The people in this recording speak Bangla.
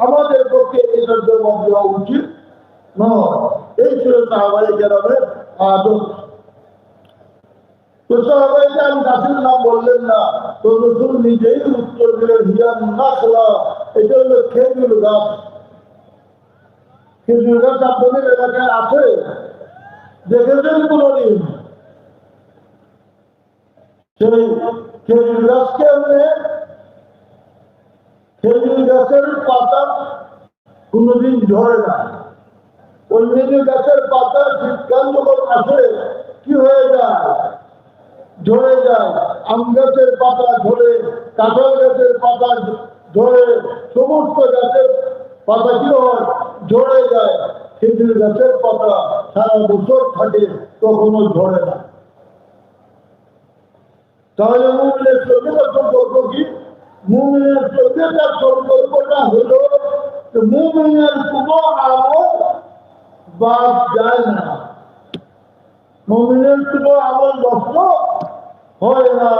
আমাদের পক্ষে এটার জবাব দেওয়া উচিত নয়। এই ছিল সাহাবায়ে কেরামের আদর্শ। তো সাহাবায়ে কেরাম গাছের নাম বললেন না, তো রাসূল নিজেই উত্তর দিলেন হিয়ান নাখলা, এটা হলো খেজুর গাছ। খেজুর গাছ আপনাদের এলাকায় আছে? দেখেছেন কোনদিন? সেই খেজুর গাছকে খেজুর গাছের পাতা কোনদিন ঝরে না। অন্যান্য গাছের পাতা শীতকাল যখন আসে কি হয়ে যায়? ঝরে যায়। আম গাছের পাতা ঝরে, কাঁঠাল গাছের পাতা ঝরে, সমস্ত গাছের পাতা কি হয়? ঝরে যায়। খেজুর গাছের পাতা সারা বছর থাকে, কখনো ঝরে না। তাহলে মুমিনের সঙ্গে তার সম্পর্ক কি? মুমিনের সঙ্গে তার সম্পর্কটা হলো মুমিনের কোনো আমল বাদ যায় না, মুমিনের কোনো আমল নষ্ট হয় না।